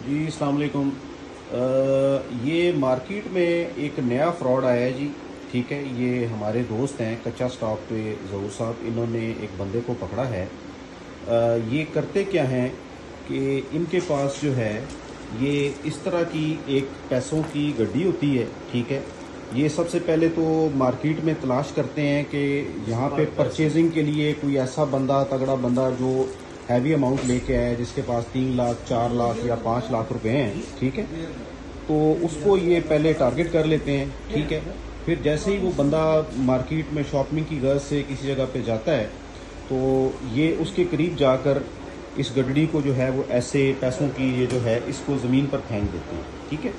जी अस्सलाम वालेकुम। ये मार्केट में एक नया फ्रॉड आया है जी। ठीक है, ये हमारे दोस्त हैं कच्चा स्टॉक पे ज़हूर साहब, इन्होंने एक बंदे को पकड़ा है। ये करते क्या हैं कि इनके पास जो है ये इस तरह की एक पैसों की गड्डी होती है। ठीक है, ये सबसे पहले तो मार्केट में तलाश करते हैं कि यहाँ पे परचेजिंग के लिए कोई ऐसा बंदा, तगड़ा बंदा जो हैवी अमाउंट लेके आया, जिसके पास 3 लाख 4 लाख या 5 लाख रुपए हैं। ठीक है, तो उसको ये पहले टारगेट कर लेते हैं। ठीक है, फिर जैसे ही वो बंदा मार्केट में शॉपिंग की गर्ज से किसी जगह पे जाता है तो ये उसके करीब जाकर इस गड्डी को जो है वो ऐसे पैसों की ये जो है इसको ज़मीन पर फेंक देते हैं। ठीक है,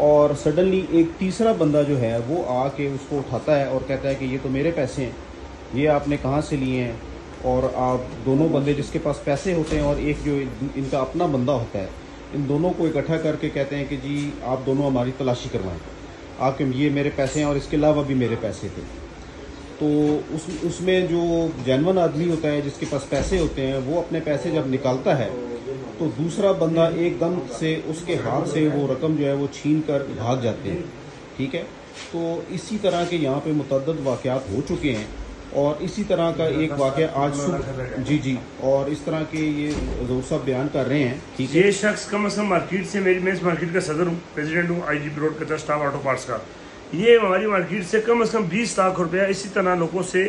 और सडनली एक तीसरा बंदा जो है वो आके उसको उठाता है और कहता है कि ये तो मेरे पैसे हैं, ये आपने कहाँ से लिए हैं। और आप दोनों बंदे जिसके पास पैसे होते हैं और एक जो इनका अपना बंदा होता है, इन दोनों को इकट्ठा करके कहते हैं कि जी आप दोनों हमारी तलाशी करवाएं, आपके ये मेरे पैसे हैं और इसके अलावा भी मेरे पैसे थे। तो उसमें जो जेन्युइन आदमी होता है जिसके पास पैसे होते हैं वो अपने पैसे जब निकालता है तो दूसरा बंदा एकदम से उसके हाथ से वो रकम जो है वो छीन कर भाग जाते हैं। ठीक है, तो इसी तरह के यहाँ पे मुतअद्दिद वाक़यात हो चुके हैं और इसी तरह का एक वाक़या आज सुबह जी और इस तरह के ये ज़हूर साहब बयान कर रहे हैं। ठीक है, ये शख्स कम से कम मार्केट से, मैं इस मार्केट का सदर हूँ, प्रेसिडेंट हूँ IGP रोड कच्चा स्टॉक ऑटो पार्ट्स का। ये हमारी मार्केट से कम 20 लाख रुपया इसी तरह लोगों से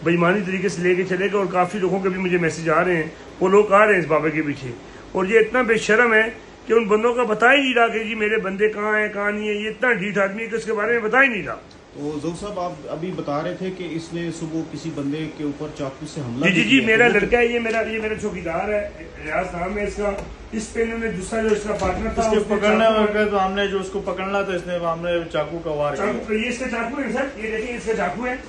बेईमानी तरीके से लेके चले गए और काफ़ी लोगों के भी मुझे मैसेज आ रहे हैं, वो लोग आ रहे हैं इस बाबे के पीछे। और ये इतना बेशरम है कि उन बंदों का बता ही नहीं रहा कि जी मेरे बंदे कहाँ हैं कहाँ नहीं है। ये इतना ढीठ आदमी है कि उसके बारे में बता ही नहीं रहा। तो ज़हूर साहब आप अभी बता रहे थे कि इसने सुबह किसी बंदे के ऊपर चाकू से हमला जी मेरा लड़का है, ये मेरा चौकीदार है, रियाज नाम है इसका। इस पे इन्होंने दूसरा जो इसका पार्टनर था उसके पकड़ने वगैरह, तो हमने जो उसको पकड़ना था इसने हमने चाकू का वार किया। ये इसका चाकू है सर, ये देखिए इसका चाकू है,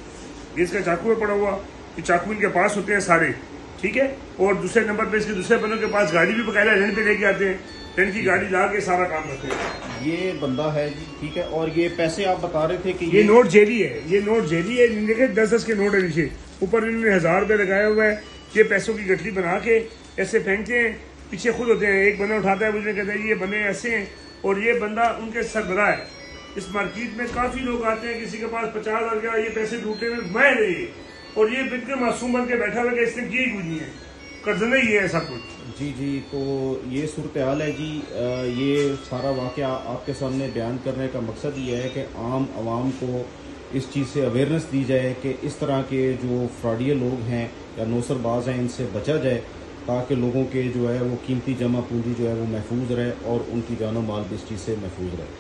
ये इसका चाकू है पड़ा हुआ। ये चाकू इनके पास होते हैं सारे। ठीक है, और दूसरे नंबर पे इसके दूसरे बंदों के पास गाड़ी भी बकायदा रेंट पे लेके आते हैं, रेंट की गाड़ी ला के सारा काम करते हैं। ये बंदा है जी। ठीक है, और ये पैसे आप बता रहे थे कि ये नोट जेली है, ये नोट जेली है। देखिए 10-10 के नोट है नीचे, ऊपर इन्होंने 1000 रुपये लगाया हुआ है। ये पैसों की गठरी बना के ऐसे फेंकते हैं, पीछे खुद होते हैं। एक बंदा उठाता है, मुझे कहता है ये बंदे ऐसे हैं, और ये बंदा उनके सरबराह है। इस मार्केट में काफी लोग आते हैं, किसी के पास 50,000 का ये पैसे ढूंढने में मैं रही, और ये बिल्कुल मासूम बन के बैठा हुआ कि इसने किए कुछ नहीं है, कर्जने ही है सब कुछ। जी तो ये सूरत हाल है जी। ये सारा वाक़या आपके सामने बयान करने का मकसद ये है कि आम आवाम को इस चीज़ से अवेयरनेस दी जाए कि इस तरह के जो फ्रॉडिया लोग हैं या नौसरबाज हैं इनसे बचा जाए, ताकि लोगों के जो है वो कीमती जमा पूंजी जो है वो महफूज रहे और उनकी जानो माल भी इस चीज़ से महफूज रहे।